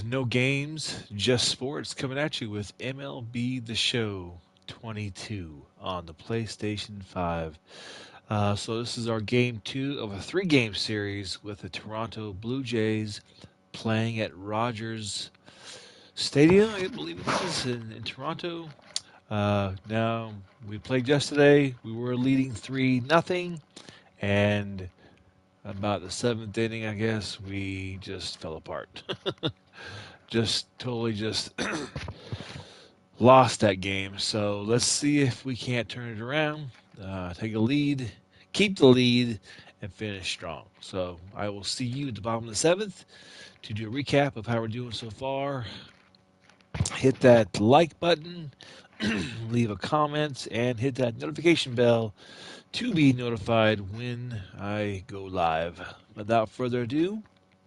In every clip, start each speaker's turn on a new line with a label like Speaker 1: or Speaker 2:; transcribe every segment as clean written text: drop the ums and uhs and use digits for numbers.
Speaker 1: no games, just sports coming at you with MLB The Show 22 on the PlayStation 5. So this is our game two of a three-game series with the Toronto Blue Jays playing at Rogers Stadium, I believe it is, in Toronto. Now, we played yesterday. We were leading 3-0, and about the seventh inning, I guess, we just fell apart. Just totally just lost that game. So let's see if we can't turn it around, take a lead, keep the lead, and finish strong. So I will see you at the bottom of the seventh to do a recap of how we're doing so far. Hit that like button, leave a comment, and hit that notification bell to be notified when I go live. Without further ado,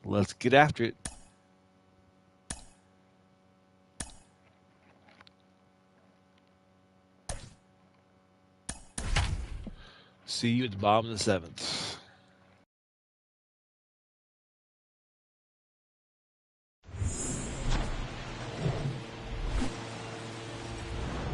Speaker 1: let's get after it. See you at the bottom of the seventh.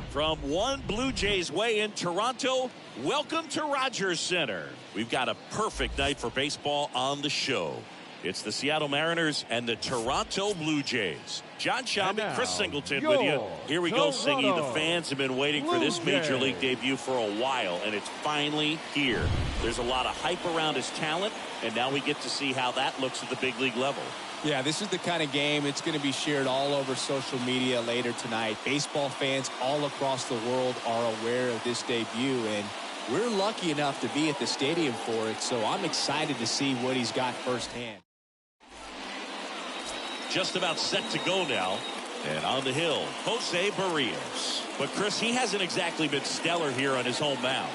Speaker 2: From one Blue Jays way in Toronto, welcome to Rogers Center. We've got a perfect night for baseball on the show. It's the Seattle Mariners and the Toronto Blue Jays. John Schaub, Chris Singleton with you. Here we go, Singy. The fans have been waiting for this Major League debut for a while, and it's finally here. There's a lot of hype around his talent, and now we get to see how that looks at the big league level.
Speaker 3: Yeah, this is the kind of game it's going to be shared all over social media later tonight. Baseball fans all across the world are aware of this debut, and we're lucky enough to be at the stadium for it, so I'm excited to see what he's got firsthand.
Speaker 2: Just about set to go now. And on the hill, Jose Barrios. But, Chris, he hasn't exactly been stellar here on his home mound.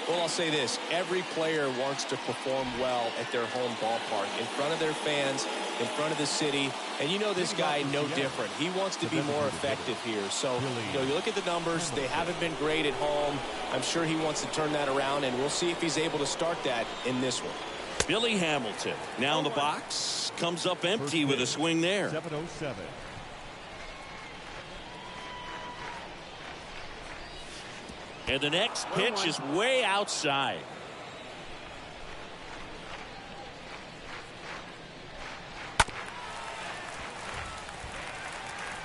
Speaker 3: Well, I'll say this. Every player wants to perform well at their home ballpark, in front of their fans, in front of the city. And you know this guy no different. He wants to be more effective here. So, you look at the numbers. They haven't been great at home. I'm sure he wants to turn that around, and we'll see if he's able to start that in this one.
Speaker 2: Billy Hamilton now in the box. Comes up empty with a swing there.
Speaker 4: 707.
Speaker 2: And the next pitch is way outside.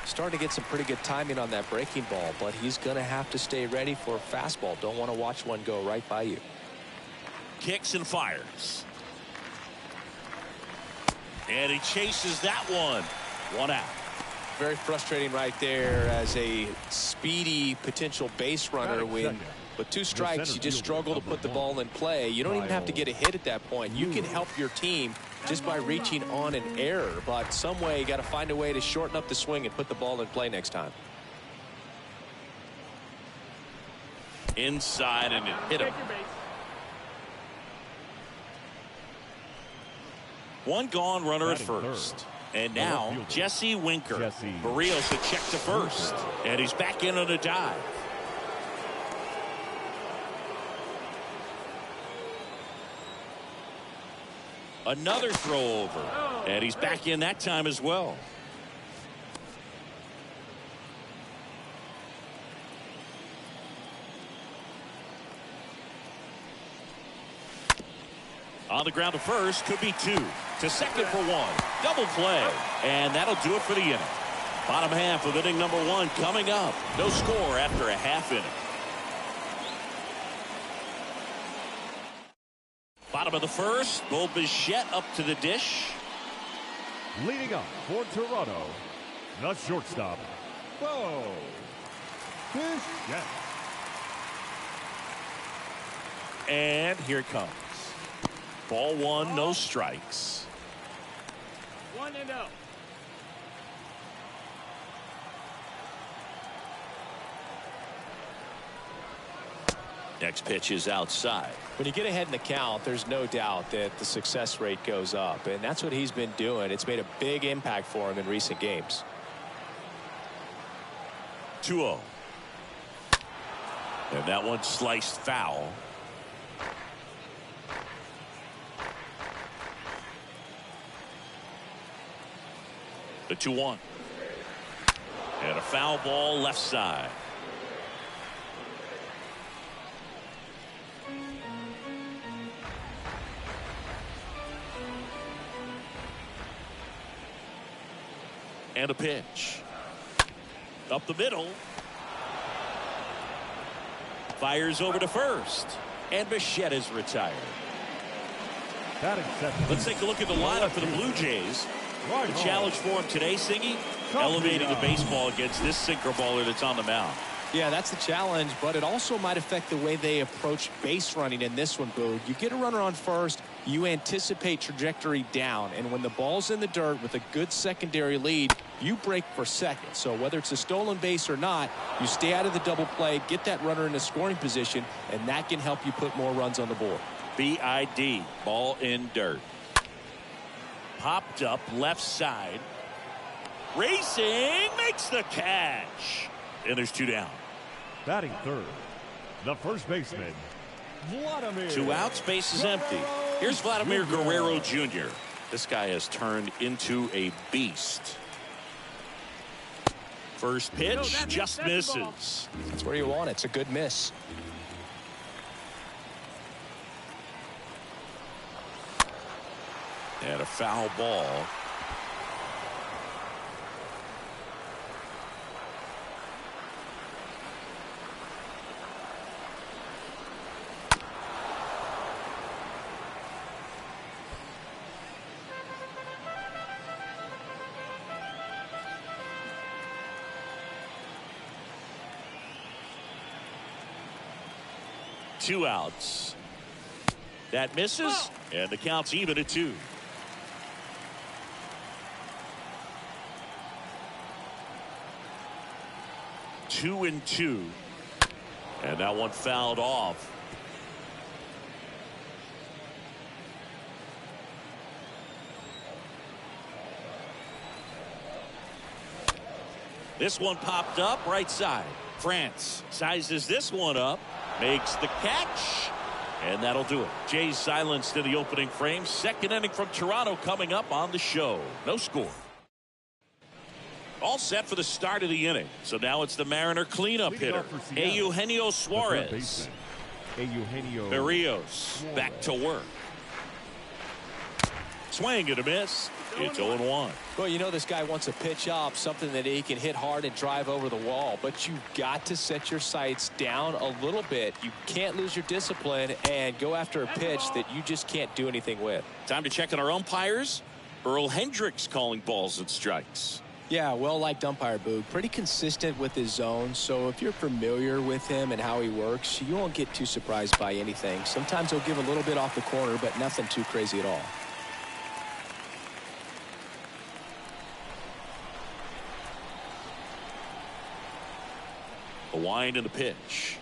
Speaker 3: Starting to get some pretty good timing on that breaking ball, but he's going to have to stay ready for a fastball. Don't want to watch one go right by you.
Speaker 2: Kicks and fires. And he chases that one. One out.
Speaker 3: Very frustrating right there as a speedy potential base runner when with two strikes you just struggle to put the ball in play. You don't even have to get a hit at that point. You can help your team just by reaching on an error, but some way you got to find a way to shorten up the swing and put the ball in play next time.
Speaker 2: Inside and it hit him. One gone, runner at first. And now Jesse Winker. Barrios a check to first. And he's back in on a dive. Another throw over. And he's back in that time as well. On the ground to first, could be two. To second for one. Double play. And that'll do it for the inning. Bottom half of inning number one coming up. No score after a half inning. Bottom of the first. Bo Bichette up to the dish.
Speaker 4: Leading up for Toronto, the shortstop, Bo Bichette.
Speaker 2: And here it comes. Ball one, no strikes.
Speaker 5: 1-0.
Speaker 2: Next pitch is outside.
Speaker 3: When you get ahead in the count, there's no doubt that the success rate goes up, and that's what he's been doing. It's made a big impact for him in recent games.
Speaker 2: 2-0. And that one sliced foul. The 2-1. And a foul ball left side. And a pitch. Up the middle. Fires over to first. And Bichette is retired. Let's take a look at the lineup for the Blue Jays. The challenge for him today, Singy, elevating the baseball against this sinker baller that's on the mound.
Speaker 3: Yeah, that's the challenge, but it also might affect the way they approach base running in this one, Boog. You get a runner on first, you anticipate trajectory down, and when the ball's in the dirt with a good secondary lead, you break for second. So whether it's a stolen base or not, you stay out of the double play, get that runner in a scoring position, and that can help you put more runs on the board.
Speaker 2: BID, ball in dirt. Popped up left side. Racing, makes the catch. And there's 2 down.
Speaker 4: Batting third, the first baseman, Vladimir.
Speaker 2: 2 outs, base is empty. Here's Vladimir Guerrero Jr. This guy has turned into a beast. First pitch just misses.
Speaker 3: That's where you want it. It's a good miss.
Speaker 2: And a foul ball. Two outs. That misses, and the count's even at 2. Two and 2. And that one fouled off. This one popped up right side. France sizes this one up, makes the catch, and that'll do it. Jays silenced in the opening frame. Second inning from Toronto coming up on the show. No score. All set for the start of the inning. So now it's the Mariner cleanup hitter, Eugenio Suarez. Berrios back to work. Swing and a miss. It's 0-1.
Speaker 3: Well, you know this guy wants a pitch up, something that he can hit hard and drive over the wall. But you've got to set your sights down a little bit. You can't lose your discipline and go after a pitch that you just can't do anything with.
Speaker 2: Time to check on our umpires. Earl Hendricks calling balls and strikes.
Speaker 3: Yeah, well-liked umpire, Boog. Pretty consistent with his zone. So if you're familiar with him and how he works, you won't get too surprised by anything. Sometimes he'll give a little bit off the corner, but nothing too crazy at all.
Speaker 2: A wind and a pitch.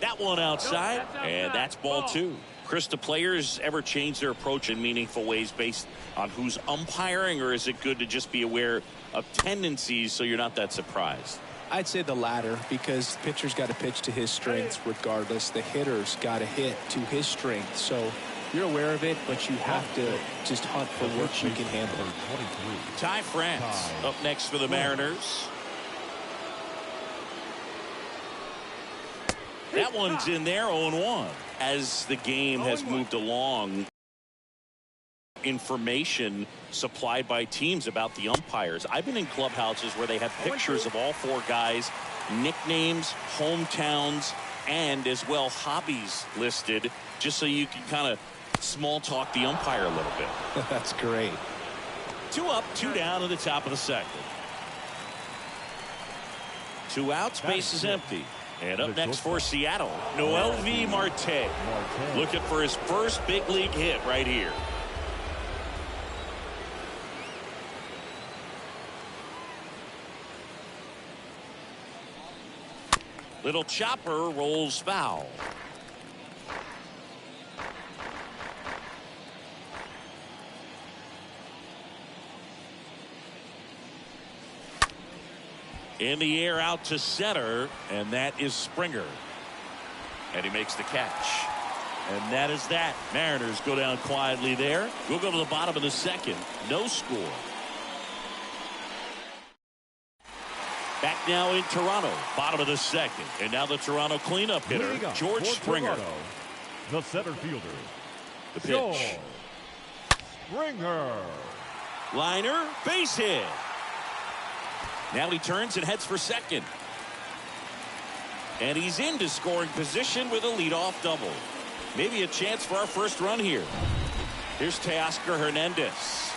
Speaker 2: That one outside, and that's ball 2. Chris, do players ever change their approach in meaningful ways based on who's umpiring, or is it good to just be aware of tendencies so you're not that surprised?
Speaker 3: I'd say the latter, because the pitcher's got to pitch to his strengths regardless. The hitter's got to hit to his strength. So you're aware of it, but you have to just hunt for what you can handle.
Speaker 2: Ty France up next for the Mariners. That one's in there, 0-1. As the game has moved along, information supplied by teams about the umpires. I've been in clubhouses where they have pictures of all 4 guys, nicknames, hometowns, and as well hobbies listed, just so you can kind of small talk the umpire a little bit.
Speaker 3: That's great.
Speaker 2: 2 up, 2 down at the top of the second. 2 outs, base is empty. And up next for Seattle, Noelvi Marte. Looking for his first big league hit right here. Little chopper rolls foul. In the air out to center, and that is Springer. And he makes the catch. And that is that. Mariners go down quietly there. We'll go to the bottom of the second. No score. Back now in Toronto. Bottom of the second. And now the Toronto cleanup hitter, George Springer.
Speaker 4: Toronto, the center fielder.
Speaker 2: The pitch.
Speaker 4: George Springer.
Speaker 2: Liner, base hit. Now he turns and heads for second. And he's into scoring position with a leadoff double. Maybe a chance for our first run here. Here's Teoscar Hernandez.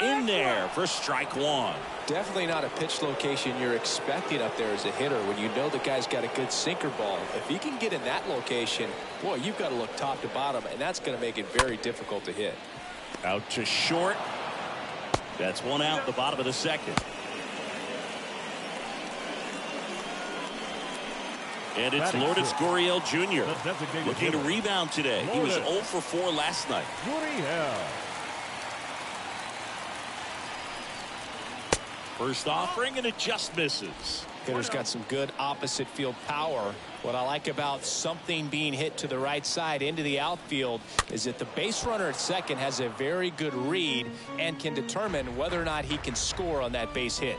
Speaker 2: In there for strike one.
Speaker 3: Definitely not a pitch location you're expecting up there as a hitter when you know the guy's got a good sinker ball. If he can get in that location, boy, you've got to look top to bottom, and that's going to make it very difficult to hit.
Speaker 2: Out to short. That's one out, the bottom of the second. And it's Lourdes Gurriel Jr. looking to rebound today. He was 0 for 4 last night. First offering, and it just misses.
Speaker 3: Hitter's got some good opposite field power. What I like about something being hit to the right side into the outfield is that the base runner at second has a very good read and can determine whether or not he can score on that base hit.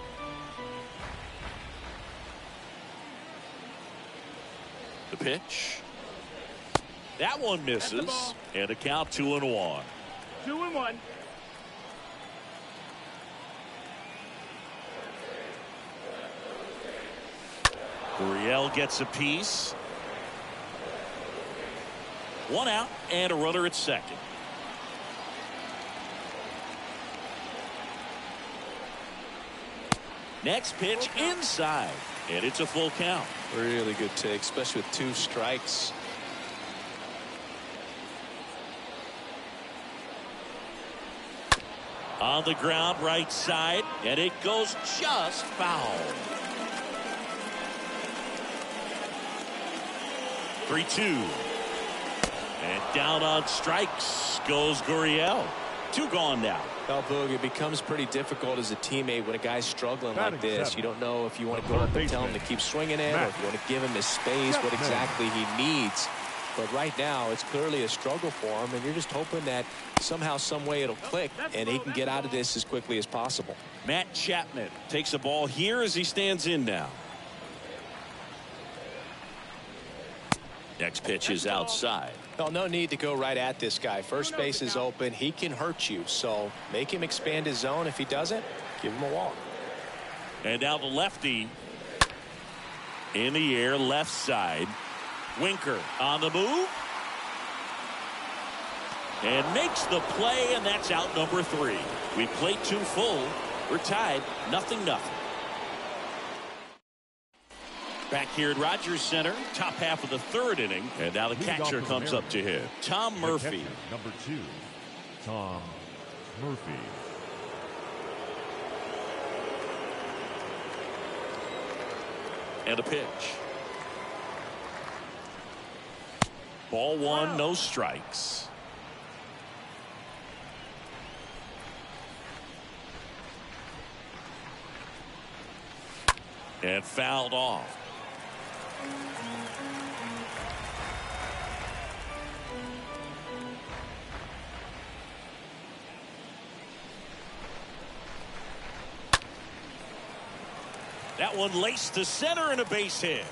Speaker 2: The pitch. That one misses. And a count 2-1.
Speaker 5: 2-1.
Speaker 2: Gurriel gets a piece. One out and a runner at second. Next pitch inside. And it's a full count.
Speaker 3: Really good take, especially with 2 strikes.
Speaker 2: On the ground right side. And it goes just foul. 3-2. And down on strikes goes Gurriel. 2 gone now.
Speaker 3: Well, Boog, it becomes pretty difficult as a teammate when a guy's struggling like this. You don't know if you want to go up and tell him to keep swinging it, or if you want to give him his space, what exactly he needs. But right now, it's clearly a struggle for him, and you're just hoping that somehow, some way it'll click, and he can get out of this as quickly as possible.
Speaker 2: Matt Chapman takes a ball here as he stands in now. Next pitch is outside.
Speaker 3: Well, no need to go right at this guy. First base is open. He can hurt you. So make him expand his zone. If he doesn't, give him a walk.
Speaker 2: And now the lefty in the air, left side. Winker on the move. And makes the play, and that's out number 3. We played 2 full. We're tied 0-0. Back here at Rogers Center, top half of the 3rd inning, and now the catcher comes up to hit. Tom Murphy.
Speaker 4: Number 2, Tom Murphy.
Speaker 2: And a pitch. Ball 1, no strikes. And fouled off. That one laced to center and a base hit.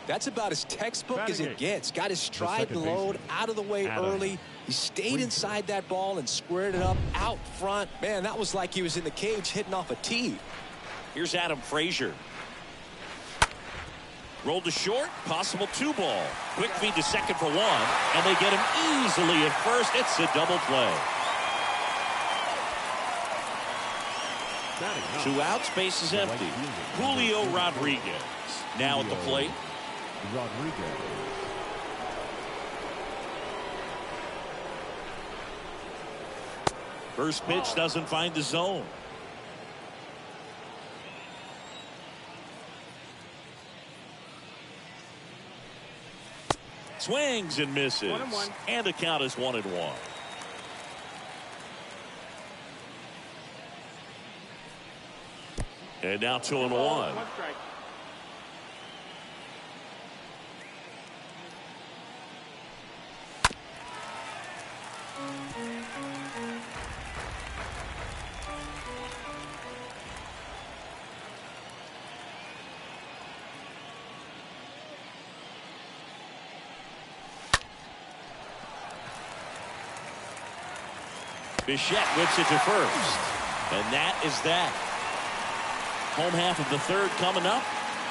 Speaker 3: That's about as textbook as it gets. Got his stride and load out of the way early. He stayed inside that ball and squared it up out front. Man, that was like he was in the cage hitting off a tee.
Speaker 2: Here's Adam Frazier. Rolled to short, possible 2 ball. Quick feed to second for 1, and they get him easily at first. It's a double play. 2 outs, base is empty. Julio Rodriguez now at the plate.
Speaker 4: Rodriguez.
Speaker 2: First pitch doesn't find the zone. Swings and misses.
Speaker 5: 1-1.
Speaker 2: And the count is 1-1. And now 2-1.
Speaker 5: One strike.
Speaker 2: Bichette whips it to first. And that is that. Home half of the third coming up.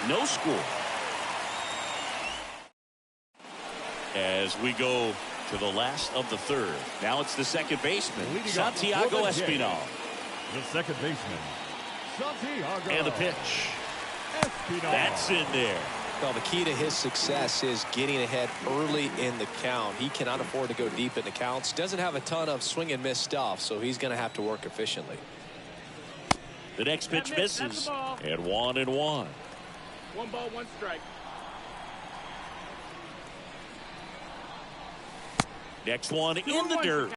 Speaker 2: No score. As we go to the last of the third. Now it's the second baseman, Santiago Espinal.
Speaker 4: The second baseman, Santiago.
Speaker 2: And the pitch.
Speaker 4: Espinal.
Speaker 2: That's in there.
Speaker 3: Well, the key to his success is getting ahead early in the count. He cannot afford to go deep in the counts. Doesn't have a ton of swing and miss stuff, so he's going to have to work efficiently.
Speaker 2: The next pitch misses. And 1-1.
Speaker 5: One ball, one strike.
Speaker 2: Next one in the dirt.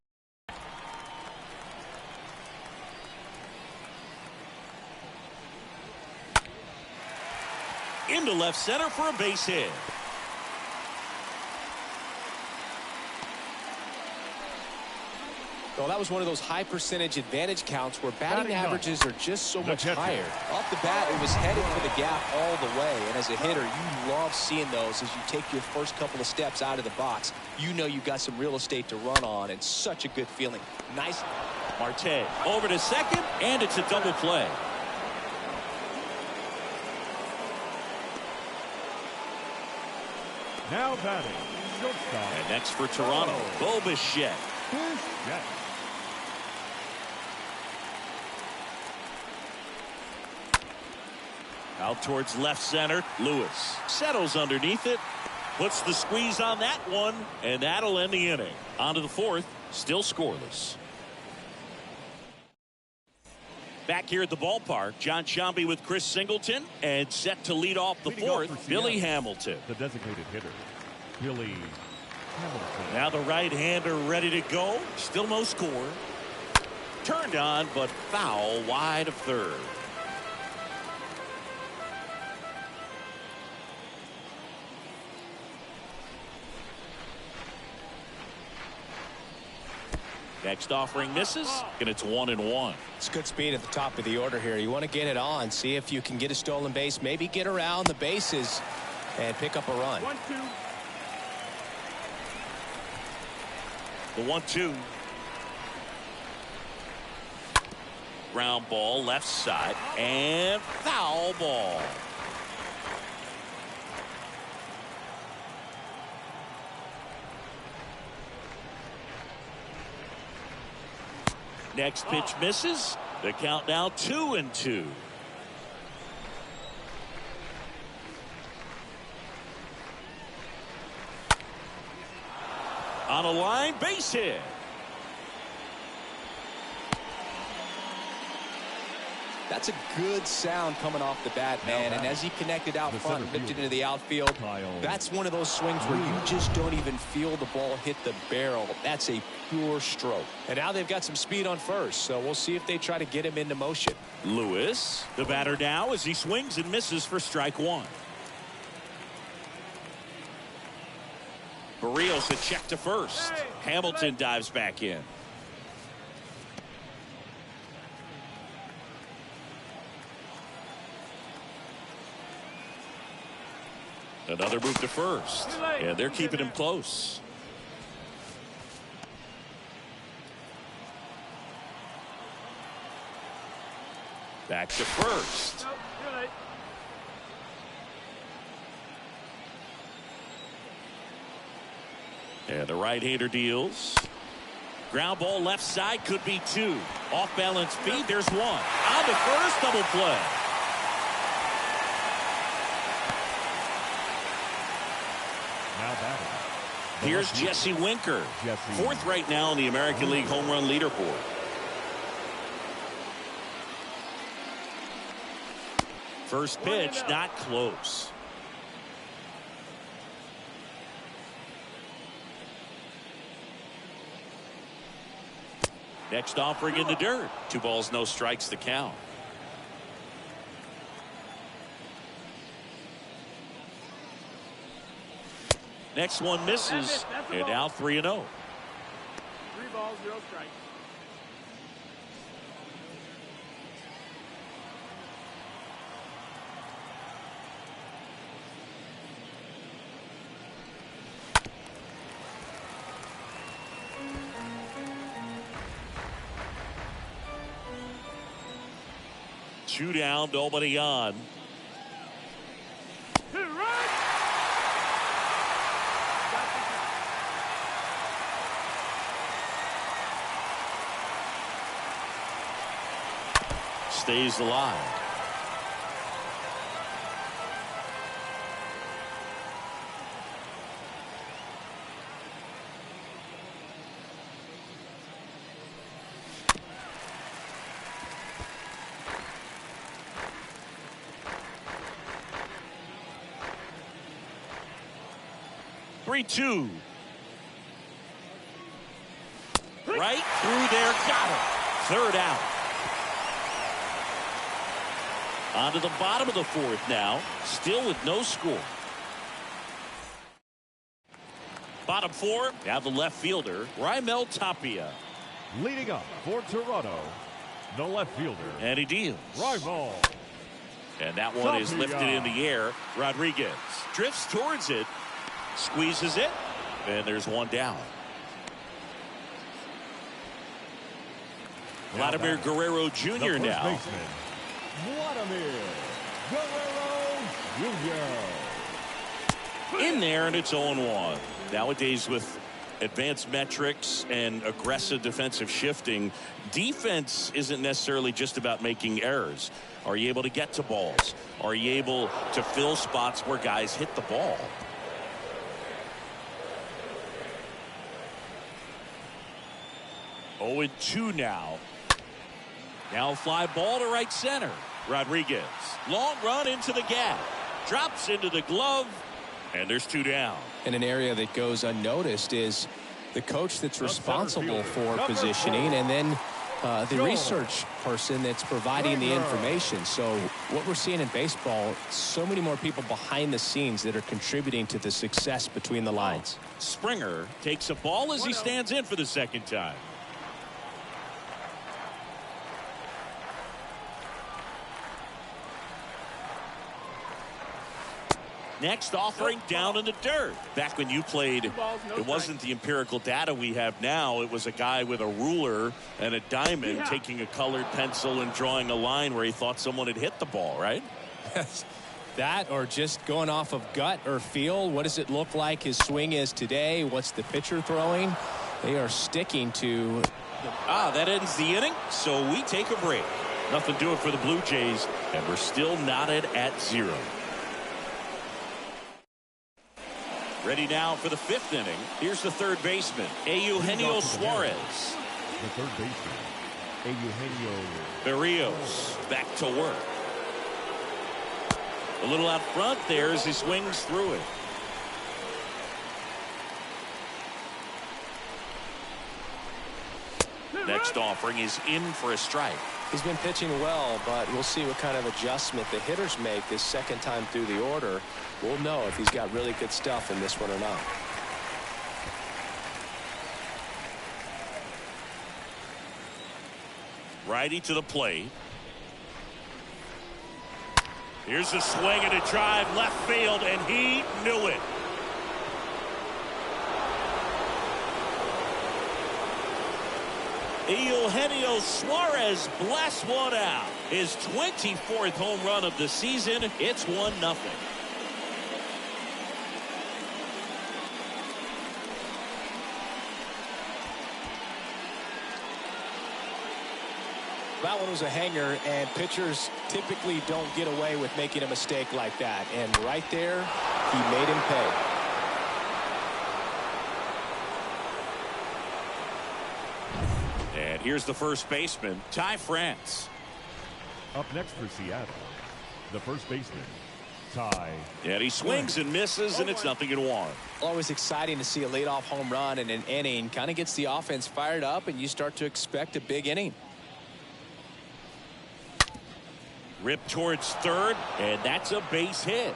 Speaker 2: Into left center for a base hit.
Speaker 3: Well, that was one of those high percentage advantage counts where batting averages are just so much higher. Off the bat, it was headed for the gap all the way. And as a hitter, you love seeing those as you take your first couple of steps out of the box. You know you've got some real estate to run on, and such a good feeling. Nice.
Speaker 2: Marte over to second, and it's a double play.
Speaker 4: Now batting, shortstop.
Speaker 2: And next for Toronto, Bo Bichette.
Speaker 4: Bichette.
Speaker 2: Out towards left center, Lewis settles underneath it, puts the squeeze on that one, and that'll end the inning. On to the fourth, still scoreless. Back here at the ballpark, John Sciambi with Chris Singleton, and set to lead off the fourth, Billy Hamilton.
Speaker 4: The designated hitter, Billy Hamilton.
Speaker 2: Now the right-hander ready to go. Still no score. Turned on, but foul wide of third. Next offering misses, and it's 1-1.
Speaker 3: It's good speed at the top of the order here. You want to get it on, see if you can get a stolen base, maybe get around the bases and pick up a run.
Speaker 5: 1-2.
Speaker 2: The 1-2. Ground ball left side, and foul ball. Next pitch misses. The count now 2-2. On a line, base hit.
Speaker 3: That's a good sound coming off the bat, man. And as he connected out front and whipped it into the outfield, that's one of those swings where you just don't even feel the ball hit the barrel. That's a pure stroke. And now they've got some speed on first, so we'll see if they try to get him into motion.
Speaker 2: Lewis, the batter now as he swings and misses for strike one. Barrios a check to first. Hamilton dives back in. Another move to first, and they're keeping him close. Back to first. And the right-hander deals. Ground ball left side, could be two. Off balance feed, there's one. On to first, double play.
Speaker 4: Now batting.
Speaker 2: Here's Jesse Winker. Fourth right now in the American League home run leaderboard. First pitch, not close. Next offering in the dirt. 2 balls, no strikes to count. Next one misses, and now 3-0.
Speaker 5: 3 balls, 0 strikes.
Speaker 2: Two down, nobody on. Stays alive. Three-two. Right through there, got him. Third out. On to the bottom of the fourth now, still with no score. Bottom four, now the left fielder, Raimel Tapia.
Speaker 4: Leading up for Toronto, the left fielder.
Speaker 2: And he deals.
Speaker 4: Raimel.
Speaker 2: And that one is lifted in the air. Rodriguez drifts towards it, squeezes it, and there's one down. Vladimir Guerrero Jr. now.
Speaker 4: Baseman, Vladimir Guerrero Jr.
Speaker 2: In there, and it's 0-1. Nowadays, with advanced metrics and aggressive defensive shifting, defense isn't necessarily just about making errors. Are you able to get to balls? Are you able to fill spots where guys hit the ball? Oh, 0-2 now. Now a fly ball to right center. Rodriguez, long run into the gap, drops into the glove, and there's 2 down.
Speaker 3: In an area that goes unnoticed is the coach that's responsible for positioning, and then the research person that's providing the information. So what we're seeing in baseball, so many more people behind the scenes that are contributing to the success between the lines.
Speaker 2: Springer takes a ball as he stands in for the second time. Next offering down in the dirt. Back when you played, it wasn't the empirical data we have now. It was a guy with a ruler and a diamond taking a colored pencil and drawing a line where he thought someone had hit the ball, right?
Speaker 3: That, or just going off of gut or feel. What does it look like his swing is today? What's the pitcher throwing? They are sticking to.
Speaker 2: That ends the inning, so we take a break. Nothing doing for the Blue Jays, and we're still knotted at 0. Ready now for the 5th inning. Here's the third baseman, Eugenio Suarez.
Speaker 4: The third baseman, Eugenio
Speaker 2: Barrios back to work. A little out front there as he swings through it. Next offering is in for a strike.
Speaker 3: He's been pitching well, but we'll see what kind of adjustment the hitters make this second time through the order. We'll know if he's got really good stuff in this one or not.
Speaker 2: Righty to the plate. Here's a swing and a drive left field, and he knew it. Eugenio Suarez blasts one out. His 24th home run of the season. It's 1-0.
Speaker 3: That one was a hanger, and pitchers typically don't get away with making a mistake like that. And right there, he made him pay.
Speaker 2: And here's the first baseman, Ty France.
Speaker 4: Up next for Seattle, the first baseman, Ty.
Speaker 2: And he swings and misses, and it's 0-1.
Speaker 3: Always exciting to see a leadoff home run in an inning. Kind of gets the offense fired up, and you start to expect a big inning.
Speaker 2: Ripped towards third, and that's a base hit.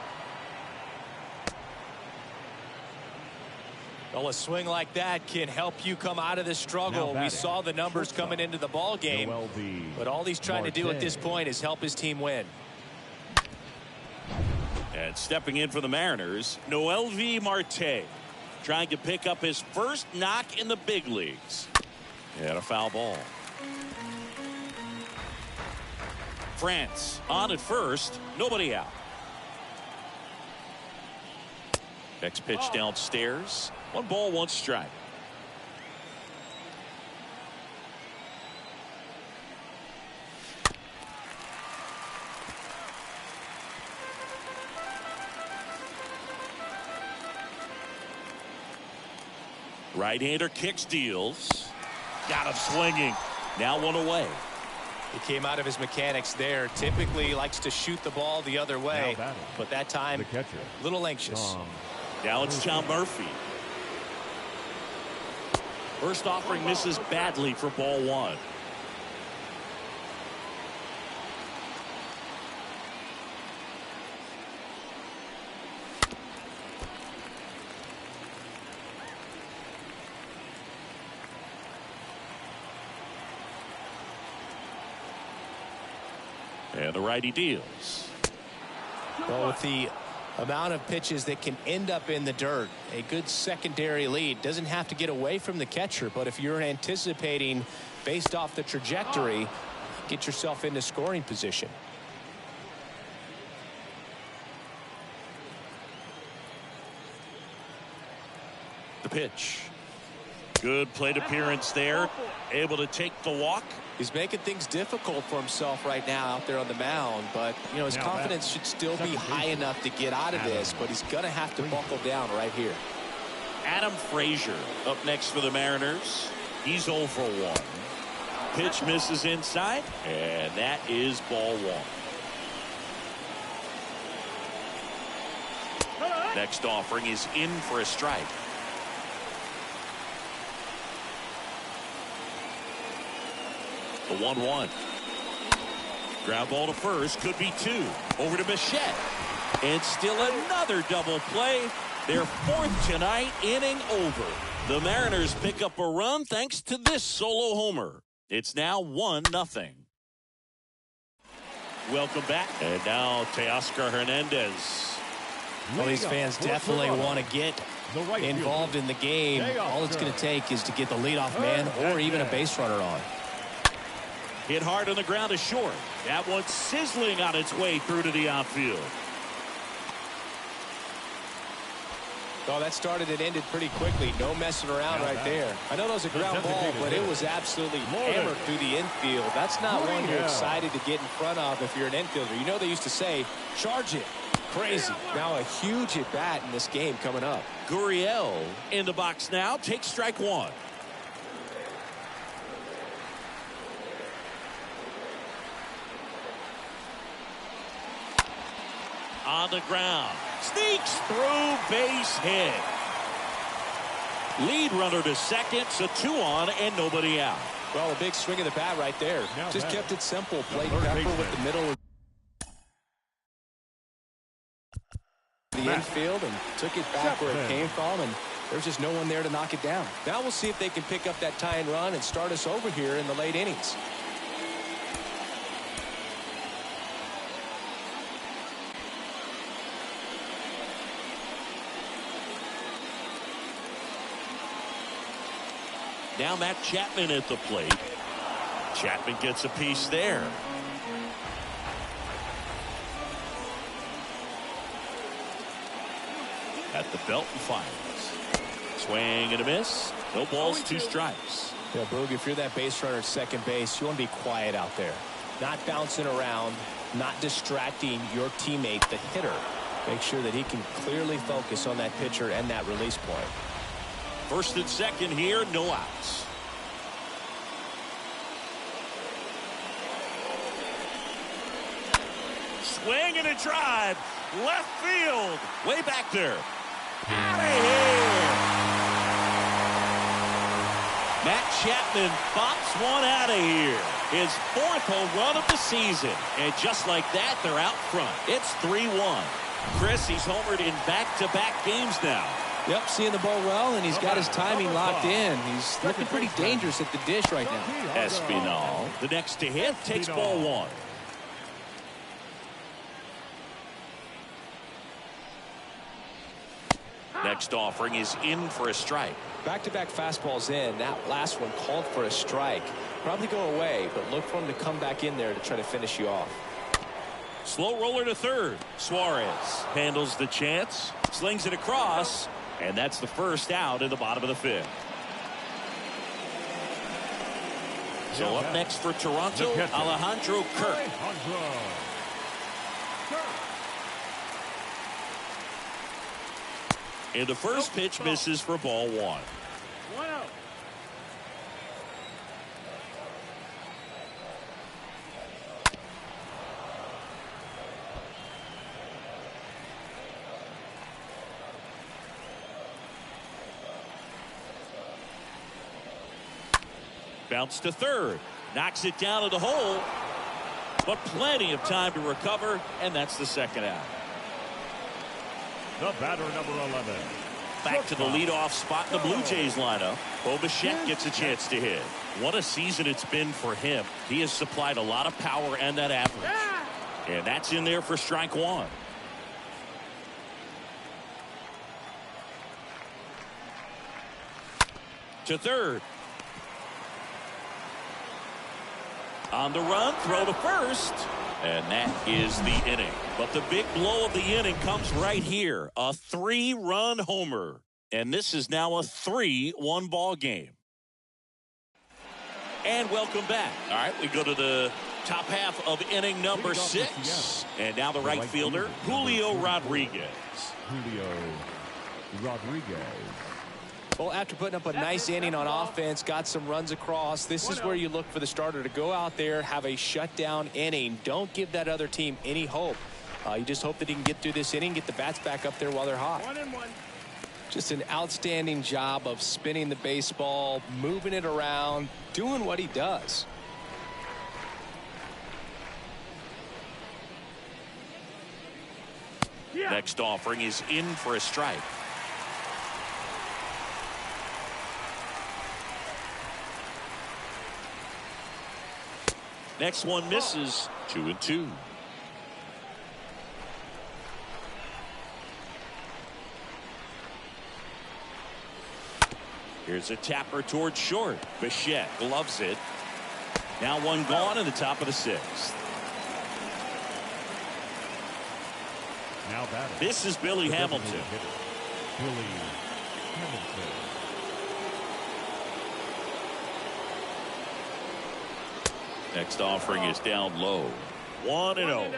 Speaker 3: Well, a swing like that can help you come out of this struggle. We saw the numbers coming into the ball game, but all he's trying to do at this point is help his team win.
Speaker 2: And stepping in for the Mariners, Noelvi Marte, trying to pick up his first knock in the big leagues. And a foul ball. France on at first, nobody out. Next pitch downstairs. 1 ball, 1 strike. Right-hander kicks, deals. Got him swinging. Now 1 away.
Speaker 3: He came out of his mechanics there. Typically likes to shoot the ball the other way, but that time a little anxious.
Speaker 2: Now it's John Murphy. First offering misses badly for ball 1. And the righty deals.
Speaker 3: Well, with the amount of pitches that can end up in the dirt, a good secondary lead doesn't have to get away from the catcher, but if you're anticipating based off the trajectory, get yourself into scoring position.
Speaker 2: The pitch. Good plate appearance there. Able to take the walk.
Speaker 3: He's making things difficult for himself right now out there on the mound, but you know his confidence should still be high enough to get out of this, but he's going to have to buckle down right here.
Speaker 2: Adam Frazier up next for the Mariners. He's 0 for 1. Pitch misses inside, and that is ball 1. Next offering is in for a strike. The 1-1. Ground ball to first, could be 2. Over to Bichette. And still another double play. Their 4th tonight, inning over. The Mariners pick up a run thanks to this solo homer. It's now 1-0. Welcome back. And now Teoscar Hernandez.
Speaker 3: Well, these fans definitely want to get involved in the game. All it's going to take is to get the leadoff man or even a base runner on.
Speaker 2: Hit hard on the ground to short. That one's sizzling on its way through to the outfield.
Speaker 3: Oh, that started and ended pretty quickly. No messing around right there. I know that was a ground ball, but it was absolutely hammered through the infield. That's not one you're excited to get in front of if you're an infielder. You know they used to say, charge it. Crazy. Now a huge at bat in this game coming up.
Speaker 2: Gurriel in the box now. Takes strike 1. On the ground. Sneaks through, base hit. Lead runner to second, so 2 on and nobody out.
Speaker 3: Well, a big swing of the bat right there. Just kept it simple. Played Pepper with the middle of the infield and took it back where it came from, and there's just no one there to knock it down. Now we'll see if they can pick up that tie and run and start us over here in the late innings.
Speaker 2: Now Matt Chapman at the plate. Chapman gets a piece there. At the belt and fires. Swing and a miss. No balls, 2 strikes.
Speaker 3: Yeah, Boog, if you're that base runner at second base, you want to be quiet out there. Not bouncing around, not distracting your teammate, the hitter. Make sure that he can clearly focus on that pitcher and that release point.
Speaker 2: First and second here, no outs. Swing and a drive. Left field. Way back there. Out of here. Matt Chapman bops one out of here. His 4th home run of the season. And just like that, they're out front. It's 3-1. Chris, he's homered in back-to-back games now.
Speaker 3: Yep, seeing the ball well, and he's got his timing locked in. He's looking pretty dangerous at the dish right now.
Speaker 2: Espinal, the next to hit, takes ball one. Next offering is in for a strike.
Speaker 3: Back-to-back fastballs in. That last one called for a strike. Probably go away, but look for him to come back in there to try to finish you off.
Speaker 2: Slow roller to third. Suarez handles the chance, slings it across, and that's the first out in the bottom of the fifth. So up next for Toronto, Alejandro Kirk. And the first pitch misses for ball one.
Speaker 5: 1-0.
Speaker 2: Bounce to third. Knocks it down to the hole. But plenty of time to recover, and that's the second out.
Speaker 4: The batter, number 11.
Speaker 2: Back to the leadoff spot in the Blue Jays lineup. Bo Bichette gets a chance to hit. What a season it's been for him. He has supplied a lot of power and that average. And that's in there for strike one. To third. On the run, throw to first. And that is the inning. But the big blow of the inning comes right here. A 3-run homer. And this is now a 3-1 ball game. And welcome back. All right, we go to the top half of inning number 6. And now the right fielder, Julio Rodriguez.
Speaker 4: Julio Rodriguez.
Speaker 3: Well, after putting up a nice inning on offense, got some runs across, this is where you look for the starter to go out there, have a shutdown inning. Don't give that other team any hope. You just hope that he can get through this inning, get the bats back up there while they're hot.
Speaker 5: 1-1.
Speaker 3: Just an outstanding job of spinning the baseball, moving it around, doing what he does.
Speaker 2: Next offering is in for a strike. Next one misses. 2-2. Here's a tapper towards short. Bichette gloves it. Now one gone in the top of the 6th.
Speaker 4: Now batting.
Speaker 2: This is Billy Hamilton.
Speaker 4: Billy Hamilton.
Speaker 2: Next offering is down low. 1-0.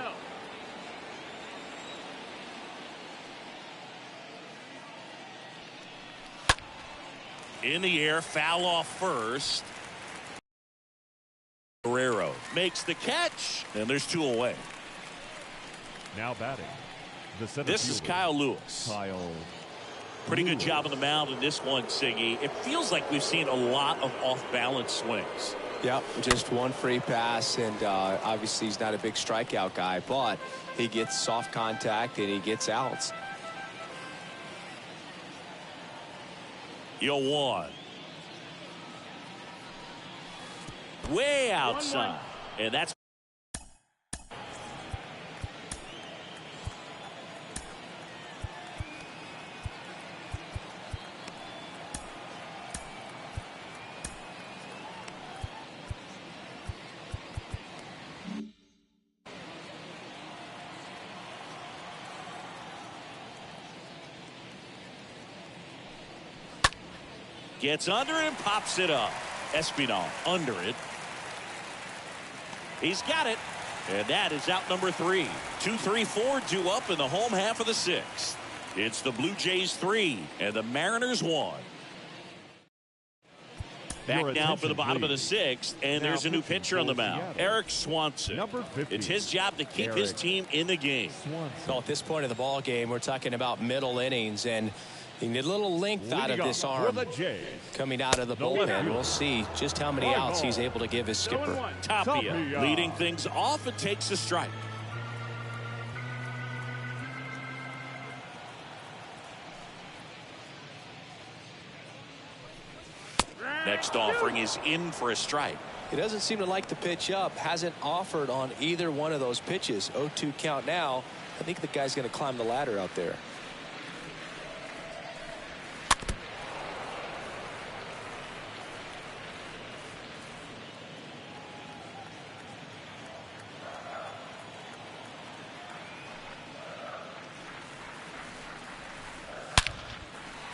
Speaker 2: In the air, foul off first. Guerrero makes the catch, and there's 2 away.
Speaker 4: Now batting. The center
Speaker 2: This is
Speaker 4: fielder,
Speaker 2: Kyle Lewis.
Speaker 4: Kyle.
Speaker 2: Pretty good job on the mound in this one, Siggy. It feels like we've seen a lot of off-balance swings.
Speaker 3: Yep, just one free pass, and obviously he's not a big strikeout guy, but he gets soft contact and he gets outs.
Speaker 2: 0-1. Way outside. And that's gets under it and pops it up. Espinal under it. He's got it. And that is out number 3. 2-3-4 due up in the home half of the 6th. It's the Blue Jays 3 and the Mariners 1. Back now for the bottom of the 6th, and there's a new pitcher on the mound, Eric Swanson.
Speaker 4: Number 50.
Speaker 2: It's his job to keep his team in the game.
Speaker 3: So at this point of the ball game, we're talking about middle innings, and you need a little length out of this arm coming out of the bullpen. We'll see just how many outs he's able to give his skipper.
Speaker 2: Tapia leading things off and takes a strike. Next offering is in for a strike.
Speaker 3: He doesn't seem to like the pitch up. Hasn't offered on either one of those pitches. 0-2 count now. I think the guy's going to climb the ladder out there.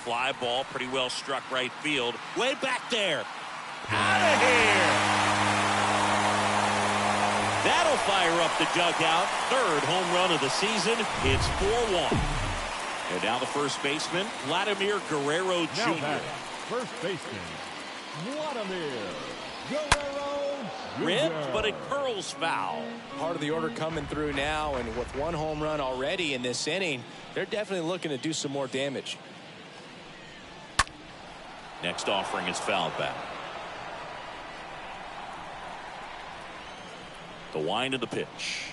Speaker 2: Fly ball, pretty well struck right field. Way back there. Out of here. That'll fire up the dugout. Third home run of the season. It's 4-1. And now the first baseman, Vladimir Guerrero
Speaker 4: Now
Speaker 2: Jr.
Speaker 4: batting, first baseman, Vladimir Guerrero Jr.
Speaker 2: Ripped, but it curls foul.
Speaker 3: Part of the order coming through now, and with one home run already in this inning, they're definitely looking to do some more damage.
Speaker 2: Next offering is fouled back. The wind of the pitch.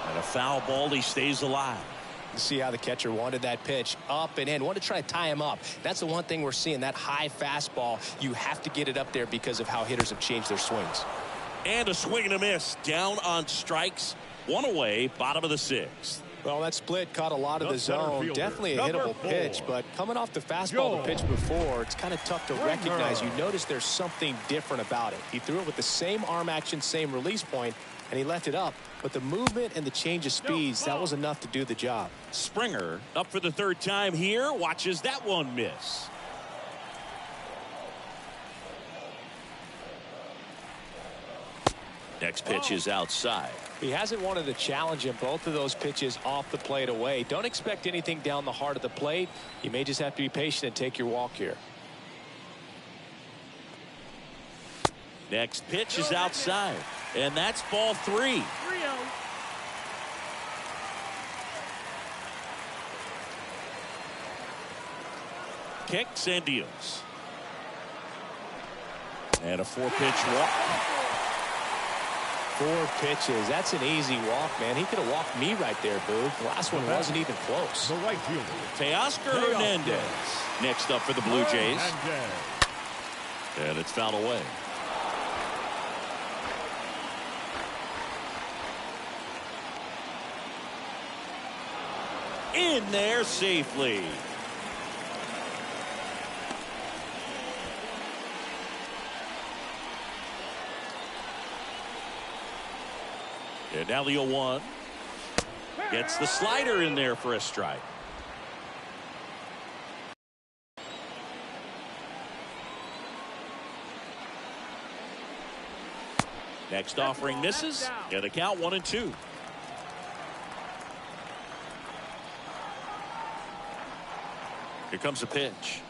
Speaker 2: And a foul ball. He stays alive.
Speaker 3: You see how the catcher wanted that pitch up and in. Wanted to try to tie him up. That's the one thing we're seeing. That high fastball, you have to get it up there because of how hitters have changed their swings.
Speaker 2: And a swing and a miss. Down on strikes. One away. Bottom of the sixth.
Speaker 3: Well, that split caught a lot of the zone.
Speaker 4: fielder,
Speaker 3: Definitely a
Speaker 4: number
Speaker 3: hittable
Speaker 4: 4.
Speaker 3: pitch, but coming off the fastball the pitch before, it's kind of tough to recognize. You notice there's something different about it. He threw it with the same arm action, same release point, and he left it up. But the movement and the change of speeds, that was enough to do the job.
Speaker 2: Springer up for the third time here. Watches that one miss. Next pitch is outside.
Speaker 3: He hasn't wanted to challenge him both of those pitches off the plate away. Don't expect anything down the heart of the plate. You may just have to be patient and take your walk here.
Speaker 2: Next pitch is outside. And that's ball 3.
Speaker 5: 3-0.
Speaker 2: Kicks and deals. And a 4-pitch walk.
Speaker 3: 4 pitches. That's an easy walk, man. He could have walked me right there, Boo. The last one wasn't even close.
Speaker 4: The right fielder,
Speaker 2: Teoscar Hernandez. Next up for the Blue Jays.
Speaker 4: Hernandez.
Speaker 2: And it's fouled away. In there safely. And now the 0-1. Gets the slider in there for a strike. Next offering misses. And the count 1-2. Here comes a pitch.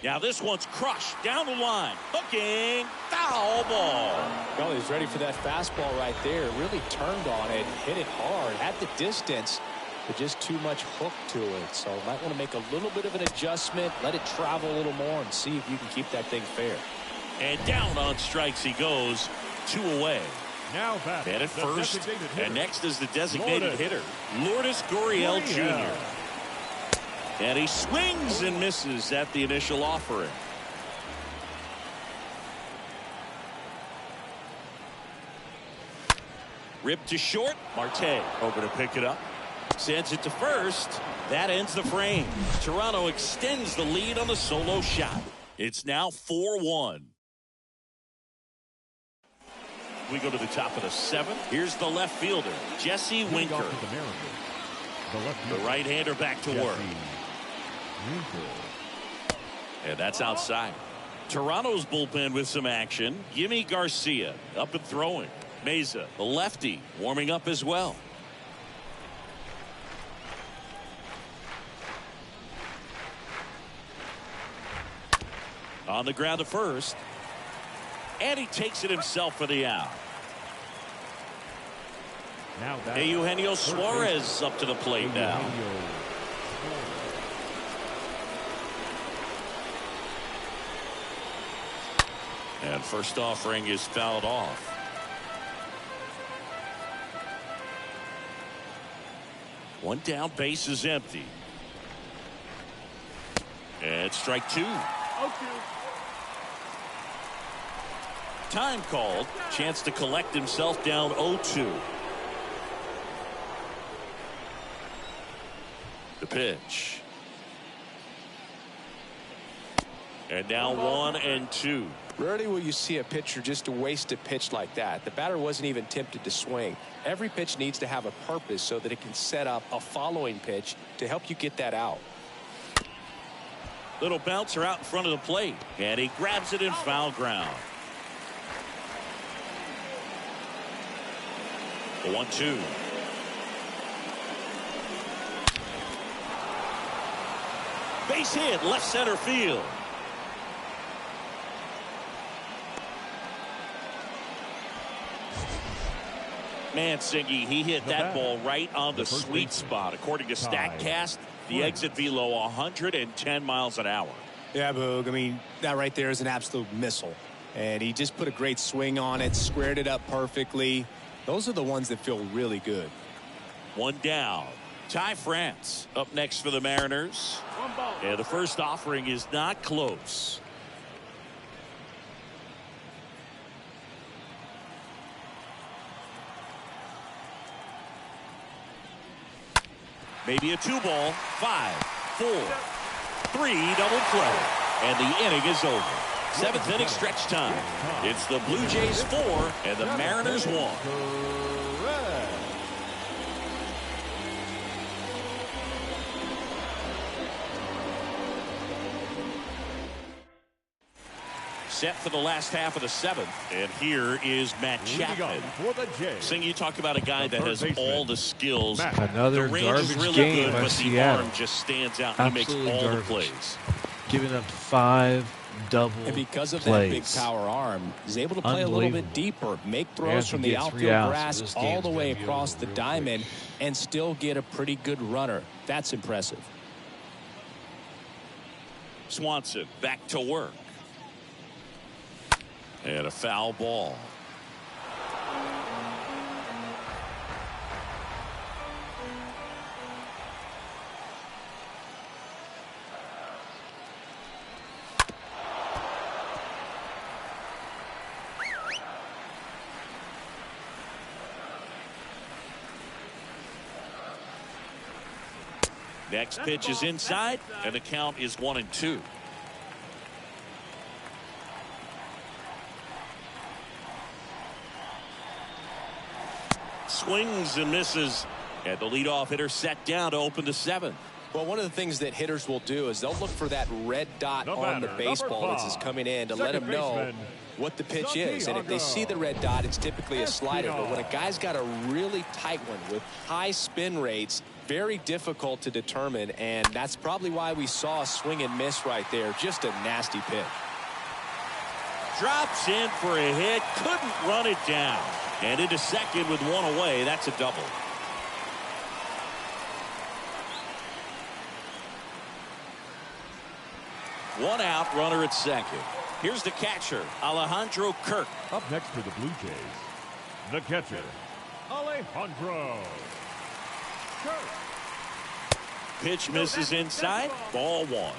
Speaker 2: Now this one's crushed down the line. Hooking. Foul ball.
Speaker 3: Well, he's ready for that fastball right there. Really turned on it. Hit it hard. Had the distance, but just too much hook to it. So might want to make a little bit of an adjustment. Let it travel a little more and see if you can keep that thing fair.
Speaker 2: And down on strikes he goes. 2 away.
Speaker 4: Now batting,
Speaker 2: And at
Speaker 4: the
Speaker 2: first.
Speaker 4: designated hitter,
Speaker 2: And next is the designated
Speaker 4: Lourdes.
Speaker 2: hitter. Lourdes Gurriel
Speaker 4: Gurriel.
Speaker 2: Jr. And he swings and misses at the initial offering. Ripped to short. Marte over to pick it up. Sends it to first. That ends the frame. Toronto extends the lead on the solo shot. It's now 4-1. We go to the top of the 7th. Here's the left fielder, Jesse
Speaker 4: Leading
Speaker 2: Winker.
Speaker 4: off with the Mariners, the left
Speaker 2: The
Speaker 4: fielder,
Speaker 2: right-hander back to work.
Speaker 4: Jesse Winker.
Speaker 2: And that's outside. Toronto's bullpen with some action. Yimi Garcia up and throwing. Meza, the lefty, warming up as well. On the ground to first. And he takes it himself for the out.
Speaker 4: Now batting,
Speaker 2: Eugenio
Speaker 4: third
Speaker 2: Suarez
Speaker 4: baseman,
Speaker 2: up to the plate now.
Speaker 4: Eugenio
Speaker 2: And first offering is fouled off. One down, base is empty. And strike two.
Speaker 5: 0-2.
Speaker 2: Time called. Chance to collect himself down 0-2. The pitch. And now 1-2.
Speaker 3: Rarely will you see a pitcher just to waste a pitch like that. The batter wasn't even tempted to swing. Every pitch needs to have a purpose so that it can set up a following pitch to help you get that out.
Speaker 2: Little bouncer out in front of the plate. And he grabs it in foul ground. 1-2. Base hit, left center field. Mancini, he hit that ball right on the sweet spot. According to StatCast, the exit velo 110 miles an hour.
Speaker 6: Yeah, Boog. I mean, that right there is an absolute missile. And he just put a great swing on it, squared it up perfectly. Those are the ones that feel really good.
Speaker 2: One down. Ty France up next for the Mariners. And the first offering is not close. Maybe a 2-ball. 5, 4, 3, double play. And the inning is over. 7th inning stretch time. It's the Blue Jays 4 and the Mariners 1. Set for the last half of the 7th. And here is Matt Chapman. Sing, you talk about a guy that has all the skills.
Speaker 1: Another
Speaker 2: the range is
Speaker 1: garbage
Speaker 2: really
Speaker 1: game
Speaker 2: good,
Speaker 1: by
Speaker 2: but
Speaker 1: Seattle.
Speaker 2: the arm just stands out.
Speaker 1: Absolutely
Speaker 2: He makes all
Speaker 1: garbage.
Speaker 2: the plays.
Speaker 1: Giving up 5 double
Speaker 6: And because of
Speaker 1: plays.
Speaker 6: that big power arm, he's able to play a little bit deeper, make throws from the
Speaker 1: get 3
Speaker 6: outfield
Speaker 1: outs,
Speaker 6: grass
Speaker 1: so this
Speaker 6: all
Speaker 1: game's
Speaker 6: the way
Speaker 1: gonna be
Speaker 6: across
Speaker 1: over
Speaker 6: the
Speaker 1: real
Speaker 6: diamond
Speaker 1: quick.
Speaker 6: and still get a pretty good runner. That's impressive.
Speaker 2: Swanson back to work. And a foul ball. Next pitch is inside, and the count is 1-2. Swings and misses, and the leadoff hitter set down to open the 7th.
Speaker 3: Well, one of the things that hitters will do is they'll look for that red dot on the baseball that's coming in to let them know what the pitch is. And if they see the red dot, it's typically a slider. But when a guy's got a really tight one with high spin rates, very difficult to determine. And that's probably why we saw a swing and miss right there. Just a nasty pitch.
Speaker 2: Drops in for a hit, couldn't run it down. And into second with one away. That's a double. One out, runner at second. Here's the catcher, Alejandro Kirk.
Speaker 4: Up next for the Blue Jays, the catcher, Alejandro Kirk.
Speaker 2: Pitch misses inside. Ball 1.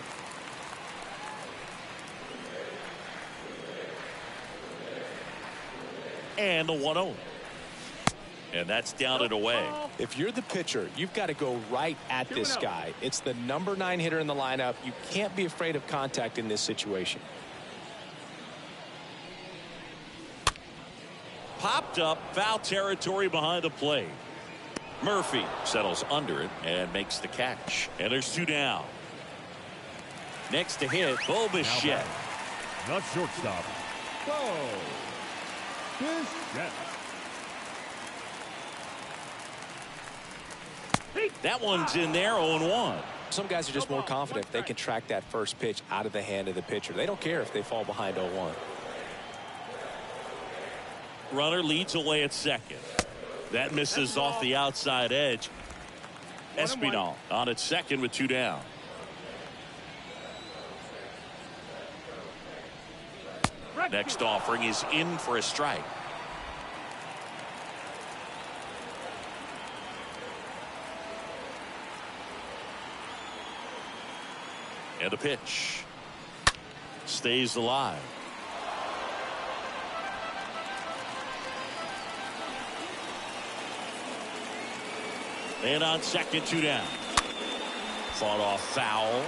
Speaker 2: And the 1-0. And that's down and away.
Speaker 3: If you're the pitcher, you've got to go right at this guy. It's the number 9 hitter in the lineup. You can't be afraid of contact in this situation.
Speaker 2: Popped up, foul territory behind the plate. Murphy settles under it and makes the catch. And there's 2 down. Next to hit, Bo Bichette.
Speaker 4: Not shortstop. Bo Bichette.
Speaker 2: That one's in there, 0-1.
Speaker 3: Some guys are just more confident if they can track that first pitch out of the hand of the pitcher. They don't care if they fall behind 0-1.
Speaker 2: Runner leads away at second. That misses off the outside edge. Espinal on at second with 2 down. Next offering is in for a strike. And a pitch. Stays alive. And on second, 2 down. Fought off foul.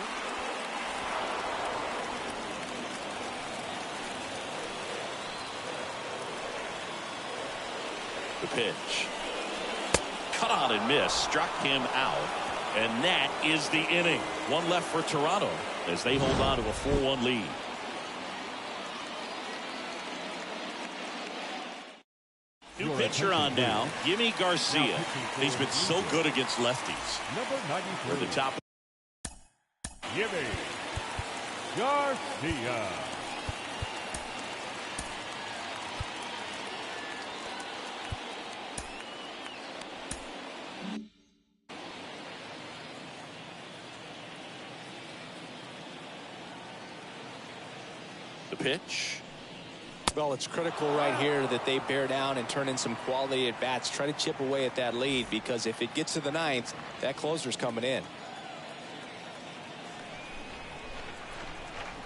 Speaker 2: The pitch. Cut on and miss. Struck him out. And that is the inning. One left for Toronto as they hold on to a 4-1 lead. New pitcher on now, Yimi Garcia. He's been so good against lefties.
Speaker 4: Number 93.
Speaker 2: We're the top.
Speaker 4: Yimi Garcia.
Speaker 2: The pitch.
Speaker 3: Well, it's critical right here that they bear down and turn in some quality at bats. Try to chip away at that lead, because if it gets to the ninth, that closer's coming in.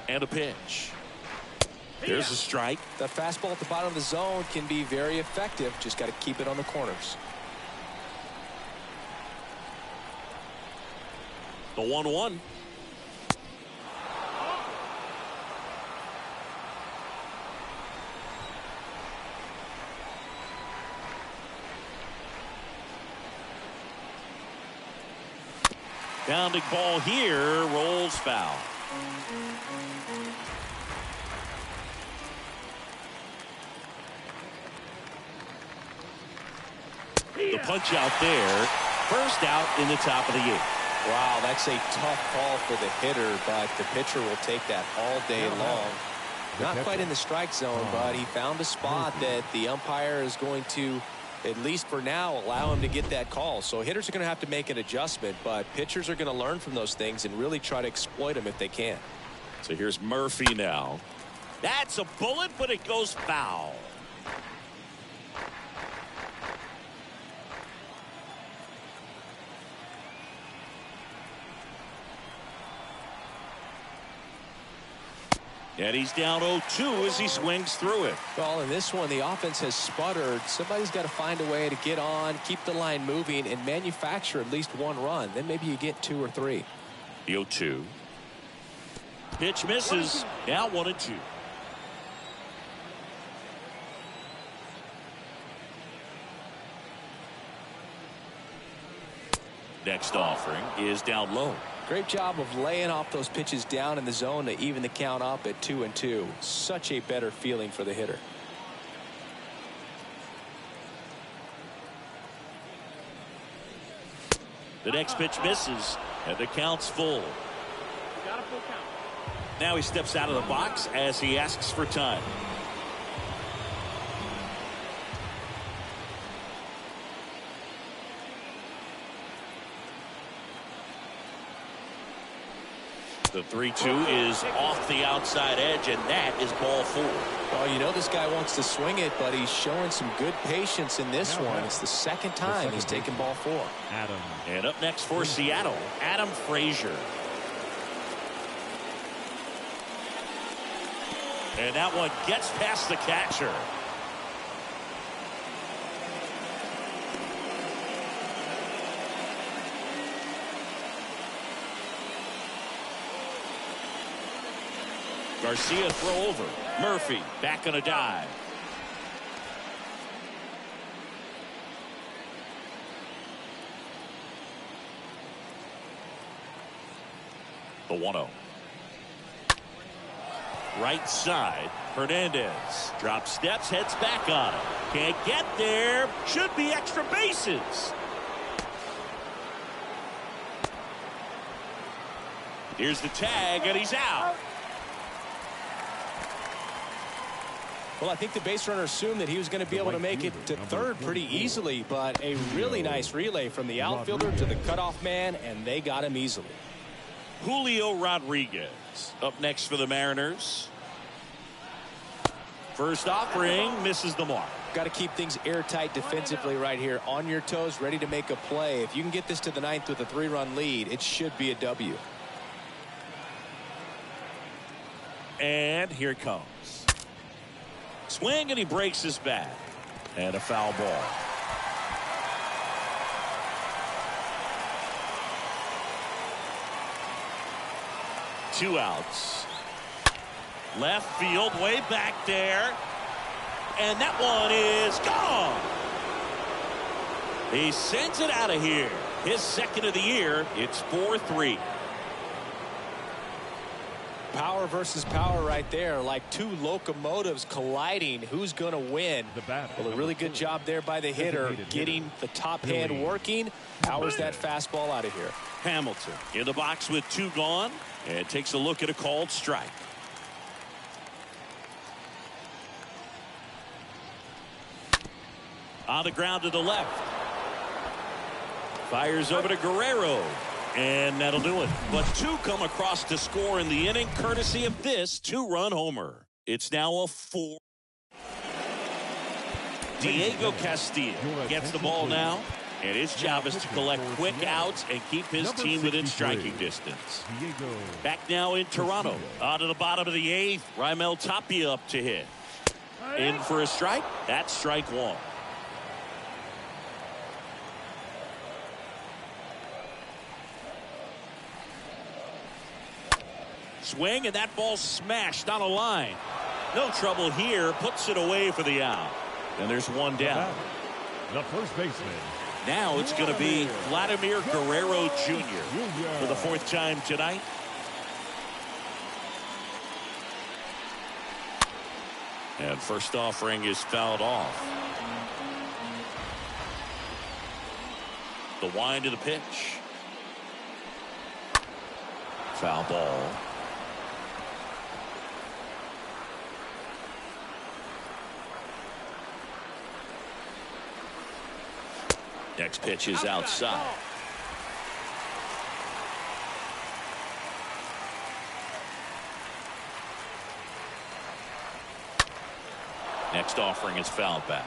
Speaker 2: And a pitch. There's a strike.
Speaker 3: That fastball at the bottom of the zone can be very effective. Just got to keep it on the corners.
Speaker 2: The 1-1. Pounding ball here, rolls foul. The punch out there. First out in the top of the 8th.
Speaker 3: Wow, that's a tough call for the hitter, but the pitcher will take that all day long. Not quite in the strike zone, but he found a spot that the umpire is going to, at least for now, allow him to get that call. So hitters are going to have to make an adjustment, but pitchers are going to learn from those things and really try to exploit them if they can.
Speaker 2: So here's Murphy now. That's a bullet, but it goes foul. And he's down 0-2 as he swings through it.
Speaker 3: Well, in this one, the offense has sputtered. Somebody's got to find a way to get on, keep the line moving, and manufacture at least one run. Then maybe you get 2 or 3.
Speaker 2: The 0-2. Pitch misses. Now 1-2. Next offering is down low.
Speaker 3: Great job of laying off those pitches down in the zone to even the count up at 2-2. Such a better feeling for the hitter.
Speaker 2: The next pitch misses, and the count's full. Now he steps out of the box as he asks for time. The 3-2 is off the outside edge, and that is ball 4.
Speaker 3: Well, you know this guy wants to swing it, but he's showing some good patience in this one. It's the second time he's taken ball 4.
Speaker 4: Adam.
Speaker 2: And up next for Seattle, Adam Frazier. And that one gets past the catcher. Garcia throw over. Murphy back on a dive. The 1-0. Right side. Hernandez drops steps, heads back on it. Can't get there. Should be extra bases. Here's the tag, and he's out.
Speaker 3: Well, I think the base runner assumed that he was going to be able to make it to third pretty easily, but a really nice relay from the outfielder to the cutoff man, and they got him easily.
Speaker 2: Julio Rodriguez up next for the Mariners. First offering misses the mark.
Speaker 3: Got to keep things airtight defensively right here. On your toes, ready to make a play. If you can get this to the ninth with a 3-run lead, it should be a W.
Speaker 2: And here it comes. Swing, and he breaks his bat. And a foul ball. Two outs. Left field, way back there. And that one is gone. He sends it out of here. His second of the year. It's 4-3.
Speaker 6: Power versus power right there, like two locomotives colliding. Who's going to win? Well, a really good job there by the hitter, getting the top hand working. Powers that fastball out of here.
Speaker 2: Hamilton in the box with two gone, and takes a look at a called strike. On the ground to the left. Fires over to Guerrero. And that'll do it. But two come across to score in the inning, courtesy of this two-run homer. It's now a 4. Diego Castillo gets the ball now, and his job is to collect quick outs and keep his team within striking distance. Back now in Toronto. Out of the bottom of the 8th, Raimel Tapia up to hit. In for a strike. That's strike one. Swing, and that ball smashed on a line. No trouble here. Puts it away for the out. And there's one down.
Speaker 4: The first baseman.
Speaker 2: Now it's going to be Vladimir Guerrero Jr. for the 4th time tonight. And first offering is fouled off. The wind of the pitch. Foul ball. Next pitch is outside. Next offering is fouled back.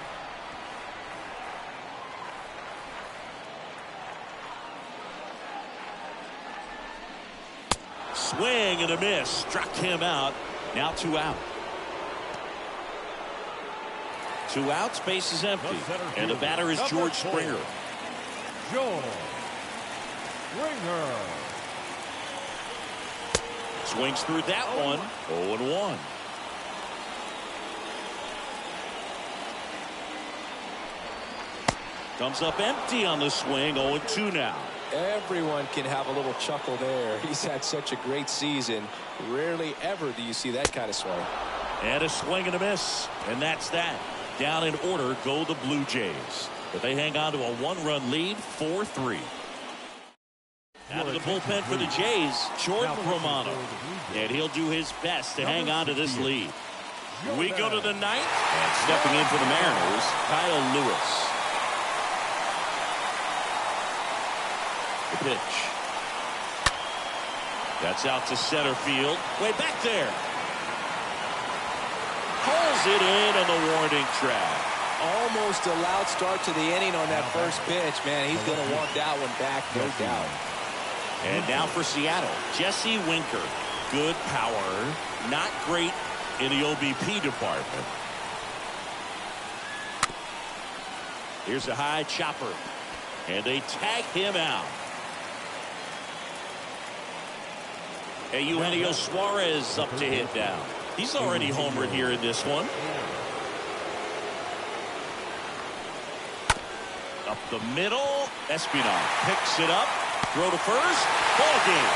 Speaker 2: Swing and a miss. Struck him out. Now 2 out. 2 outs, base is empty. And the batter is George Springer.
Speaker 4: George Springer.
Speaker 2: Swings through that one. 0-1. Comes up empty on the swing. 0-2 now.
Speaker 6: Everyone can have a little chuckle there. He's had such a great season. Rarely ever do you see that kind of swing.
Speaker 2: And a swing and a miss. And that's that. Down in order go the Blue Jays. But they hang on to a 1-run lead, 4-3. Out of the bullpen for the Jays, Jordan Romano. And he'll do his best to hang on to this lead. We go to the 9th. And stepping in for the Mariners, Kyle Lewis. The pitch. That's out to center field. Way back there. Pulls it in on the warning track.
Speaker 6: Almost a loud start to the inning on that first pitch. Man, he's going to want that one back, no doubt.
Speaker 2: And now for Seattle, Jesse Winker. Good power, not great in the OBP department. Here's a high chopper, and they tag him out. And Eugenio Suarez up to hit down. He's already homered here in this one. Up the middle, Espinal picks it up. Throw to first, ball game.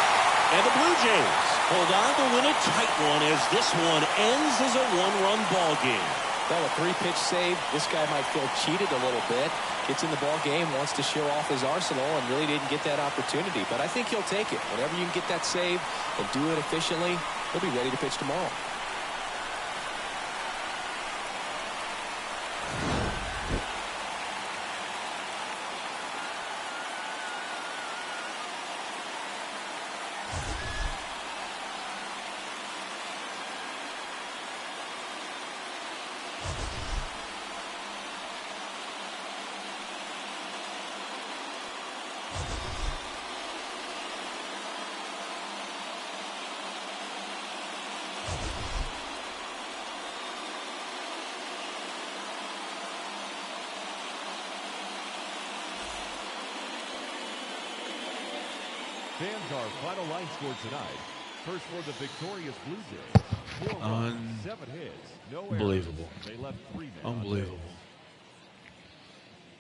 Speaker 2: And the Blue Jays hold on to win a tight one as this one ends as a 1-run ball game.
Speaker 6: Well, a 3-pitch save. This guy might feel cheated a little bit. Gets in the ball game, wants to show off his arsenal, and really didn't get that opportunity. But I think he'll take it. Whenever you can get that save and do it efficiently, he'll be ready to pitch tomorrow.
Speaker 4: Fans, our final line score tonight. First for the victorious Blue Jays. 4 runs, 7 hits, no errors.
Speaker 1: Unbelievable.
Speaker 4: They left 3 men on
Speaker 1: Unbelievable.
Speaker 4: base.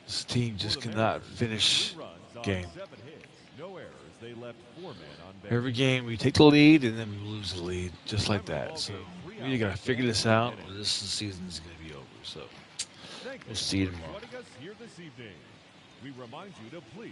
Speaker 1: This team just cannot finish
Speaker 4: 3 runs on
Speaker 1: game.
Speaker 4: 7 hits, no errors. They left 4 men on base.
Speaker 1: Every game we take the lead and then we lose the lead just like that. So we either got to figure this out or this season is going to be over. So we'll see you tomorrow.
Speaker 4: Joining us here this evening. We remind you to please